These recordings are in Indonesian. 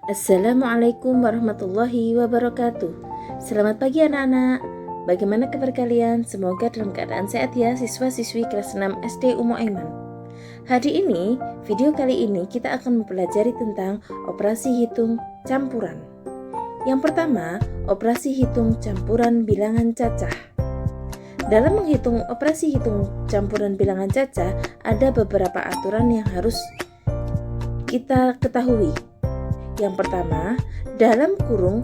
Assalamualaikum warahmatullahi wabarakatuh. Selamat pagi anak-anak. Bagaimana kabar kalian? Semoga dalam keadaan sehat ya siswa-siswi kelas 6 SD Ummu Aiman. Video kali ini kita akan mempelajari tentang operasi hitung campuran. Yang pertama, operasi hitung campuran bilangan cacah. Dalam menghitung operasi hitung campuran bilangan cacah, ada beberapa aturan yang harus kita ketahui. Yang pertama, dalam kurung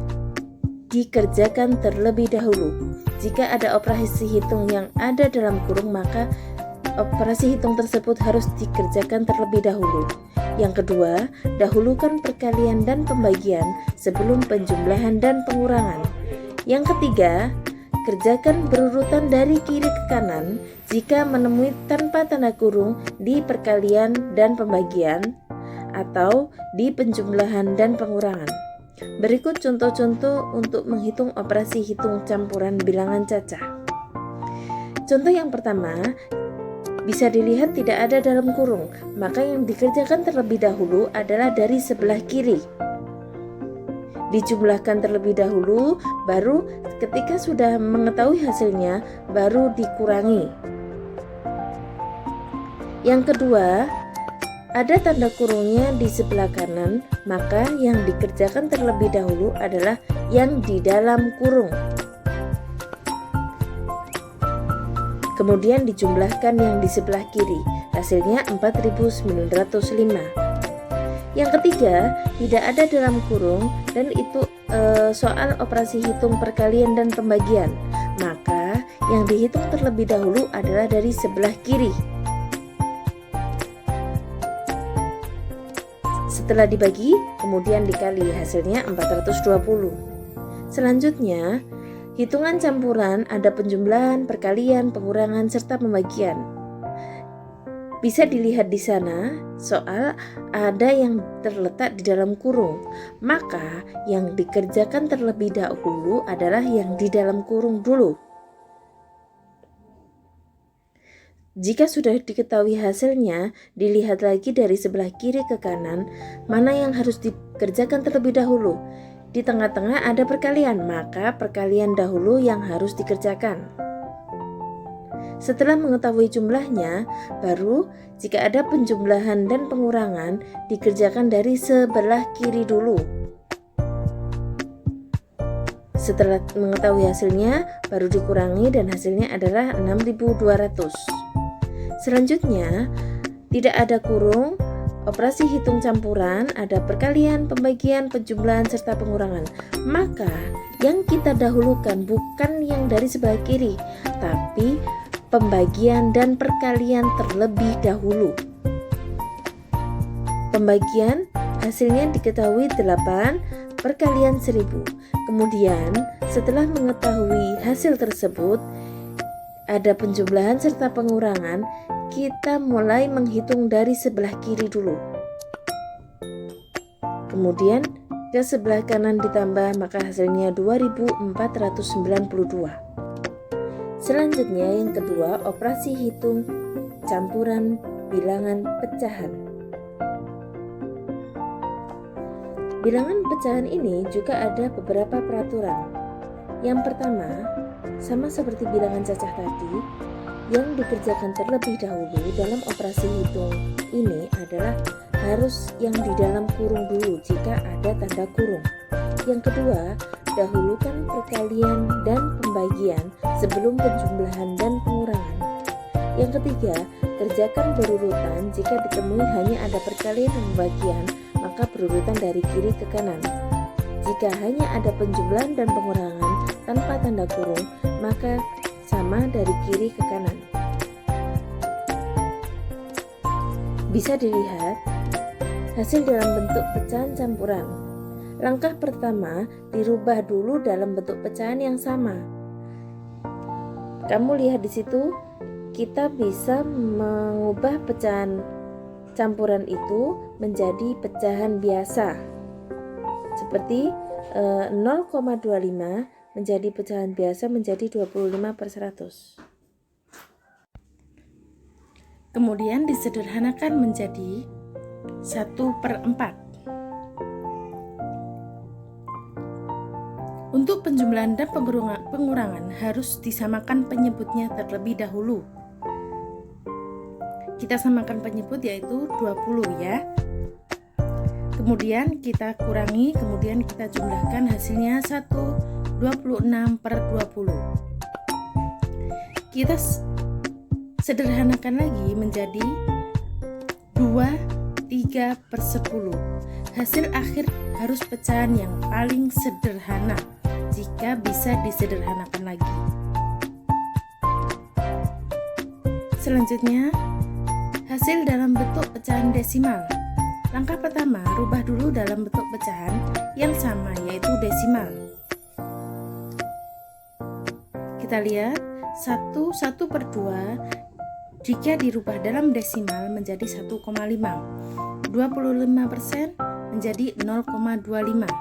dikerjakan terlebih dahulu. Jika ada operasi hitung yang ada dalam kurung, maka operasi hitung tersebut harus dikerjakan terlebih dahulu. Yang kedua, dahulukan perkalian dan pembagian sebelum penjumlahan dan pengurangan. Yang ketiga, kerjakan berurutan dari kiri ke kanan jika menemui tanpa tanda kurung di perkalian dan pembagian atau di penjumlahan dan pengurangan. Berikut contoh-contoh untuk menghitung operasi hitung campuran bilangan cacah. Contoh yang pertama, bisa dilihat tidak ada dalam kurung, maka yang dikerjakan terlebih dahulu adalah dari sebelah kiri. Dijumlahkan terlebih dahulu, baru ketika sudah mengetahui hasilnya, baru dikurangi. Yang kedua, ada tanda kurungnya di sebelah kanan, maka yang dikerjakan terlebih dahulu adalah yang di dalam kurung. Kemudian dijumlahkan yang di sebelah kiri, hasilnya 4.905. Yang ketiga, tidak ada dalam kurung dan itu soal operasi hitung perkalian dan pembagian, maka yang dihitung terlebih dahulu adalah dari sebelah kiri. Setelah dibagi, kemudian dikali, hasilnya 420. Selanjutnya, hitungan campuran ada penjumlahan, perkalian, pengurangan, serta pembagian. Bisa dilihat di sana, soal ada yang terletak di dalam kurung, maka yang dikerjakan terlebih dahulu adalah yang di dalam kurung dulu. Jika sudah diketahui hasilnya, dilihat lagi dari sebelah kiri ke kanan, mana yang harus dikerjakan terlebih dahulu. Di tengah-tengah ada perkalian, maka perkalian dahulu yang harus dikerjakan. Setelah mengetahui jumlahnya, baru jika ada penjumlahan dan pengurangan, dikerjakan dari sebelah kiri dulu. Setelah mengetahui hasilnya, baru dikurangi dan hasilnya adalah 6.200. Selanjutnya, tidak ada kurung, operasi hitung campuran, ada perkalian, pembagian, penjumlahan, serta pengurangan. Maka yang kita dahulukan bukan yang dari sebelah kiri, tapi pembagian dan perkalian terlebih dahulu. Pembagian hasilnya diketahui 8, perkalian 1000. Kemudian setelah mengetahui hasil tersebut, ada penjumlahan serta pengurangan, kita mulai menghitung dari sebelah kiri dulu. Kemudian ke sebelah kanan ditambah, maka hasilnya 2492. Selanjutnya yang kedua, operasi hitung campuran bilangan pecahan. Bilangan pecahan ini juga ada beberapa peraturan. Yang pertama, sama seperti bilangan cacah tadi, yang dikerjakan terlebih dahulu dalam operasi hitung ini adalah harus yang di dalam kurung dulu jika ada tanda kurung. Yang kedua, dahulukan perkalian dan pembagian sebelum penjumlahan dan pengurangan. Yang ketiga, kerjakan berurutan jika ditemui hanya ada perkalian dan pembagian, maka berurutan dari kiri ke kanan. Jika hanya ada penjumlahan dan pengurangan tanpa tanda kurung, maka sama dari kiri ke kanan. Bisa dilihat hasil dalam bentuk pecahan campuran. Langkah pertama, dirubah dulu dalam bentuk pecahan yang sama. Kamu lihat di situ, kita bisa mengubah pecahan campuran itu menjadi pecahan biasa. Seperti 0,25 menjadi pecahan biasa menjadi 25/100. Kemudian disederhanakan menjadi 1/4. Untuk penjumlahan dan pengurangan harus disamakan penyebutnya terlebih dahulu. Kita samakan penyebut yaitu 20 ya. Kemudian kita kurangi, kemudian kita jumlahkan, hasilnya 1,26/20. Kita sederhanakan lagi menjadi 2/3/10. Hasil akhir harus pecahan yang paling sederhana jika bisa disederhanakan lagi. Selanjutnya, hasil dalam bentuk pecahan desimal. Langkah pertama, rubah dulu dalam bentuk pecahan yang sama, yaitu desimal. Kita lihat 1/2 jika dirubah dalam desimal menjadi 1,5. 25% menjadi 0,25.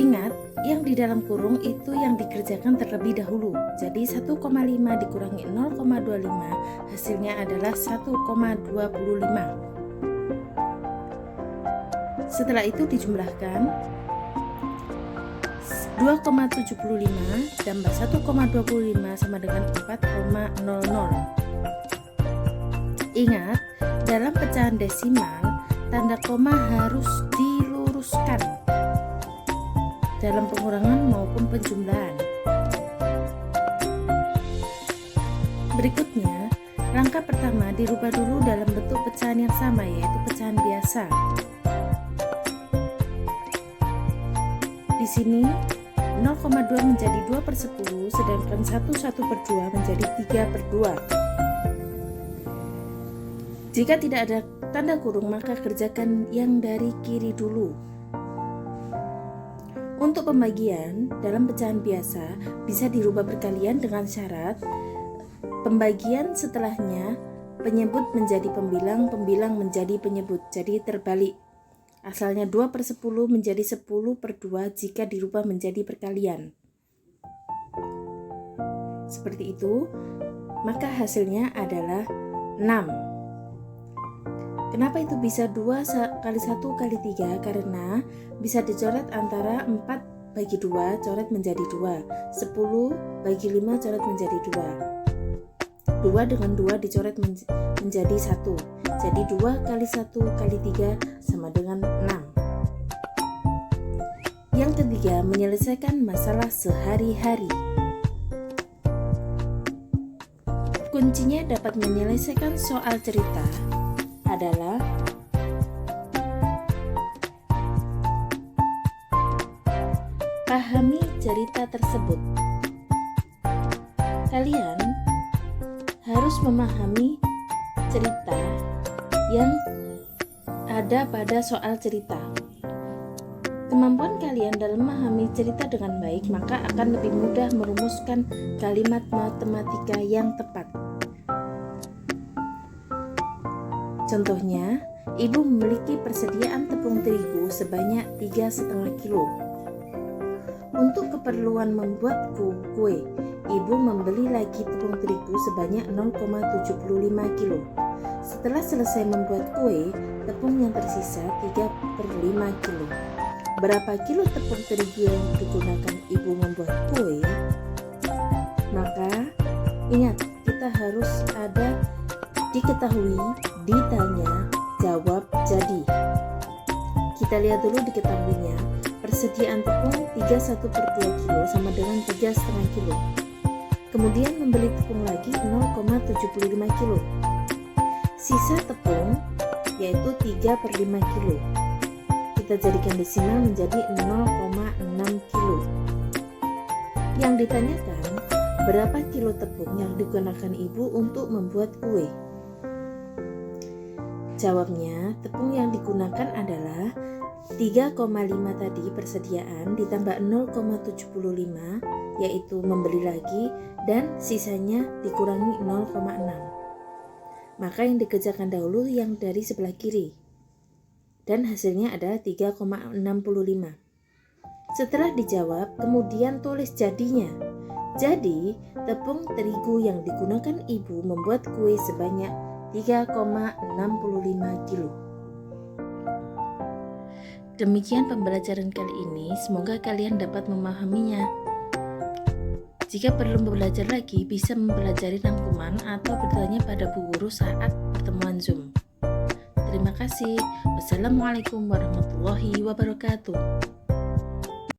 Ingat, yang di dalam kurung itu yang dikerjakan terlebih dahulu. Jadi 1,5 dikurangi 0,25 hasilnya adalah 1,25. Setelah itu dijumlahkan 2,75 tambah 1,25 sama dengan 4,00. Ingat, dalam pecahan desimal tanda koma harus diluruskan dalam pengurangan maupun penjumlahan. Berikutnya, langkah pertama dirubah dulu dalam bentuk pecahan yang sama, yaitu pecahan biasa. Di sini 0,2 menjadi 2/10, sedangkan 1/2 menjadi 3/2. Jika tidak ada tanda kurung, maka kerjakan yang dari kiri dulu. Untuk pembagian dalam pecahan biasa bisa dirubah berkalian dengan syarat pembagian setelahnya penyebut menjadi pembilang, pembilang menjadi penyebut, jadi terbalik. Asalnya 2/10 menjadi 10/2 jika dirubah menjadi perkalian. Seperti itu, maka hasilnya adalah 6. Kenapa itu bisa 2 kali 1 kali 3? Karena bisa dicoret antara 4/2 coret menjadi 2, 10/5 coret menjadi 2. 2 dengan 2 dicoret menjadi 1. Jadi 2 kali 1 kali 3 sama dengan 6. Yang ketiga, menyelesaikan masalah sehari-hari. Kuncinya dapat menyelesaikan soal cerita adalah pahami cerita tersebut. Kalian harus memahami cerita yang ada pada soal cerita. Kemampuan kalian dalam memahami cerita dengan baik, maka akan lebih mudah merumuskan kalimat matematika yang tepat. Contohnya, ibu memiliki persediaan tepung terigu sebanyak 3,5 kilo. Untuk keperluan membuat kue, ibu membeli lagi tepung terigu sebanyak 0,75 kilo. Setelah selesai membuat kue, tepung yang tersisa 3/5 kilo. Berapa kilo tepung terigu yang digunakan ibu membuat kue? Maka, ingat, kita harus ada diketahui, ditanya, jawab, jadi. Kita lihat dulu diketahuinya. Persediaan tepung 3/1/2 kilo sama dengan 3,5 kilo. Kemudian membeli tepung lagi 0,75 kilo. Sisa tepung yaitu 3/5 kilo. Kita jadikan desimal menjadi 0,6 kilo. Yang ditanyakan, berapa kilo tepung yang digunakan ibu untuk membuat kue? Jawabnya, tepung yang digunakan adalah 3,5 tadi persediaan ditambah 0,75 yaitu membeli lagi, dan sisanya dikurangi 0,6. Maka yang dikerjakan dahulu yang dari sebelah kiri, dan hasilnya adalah 3,65. Setelah dijawab, kemudian tulis jadinya. Jadi, tepung terigu yang digunakan ibu membuat kue sebanyak 3,65 kilo. Demikian pembelajaran kali ini, semoga kalian dapat memahaminya. Jika perlu belajar lagi, bisa mempelajari rangkuman atau bertanya pada Bu Guru saat pertemuan Zoom. Terima kasih. Wassalamualaikum warahmatullahi wabarakatuh.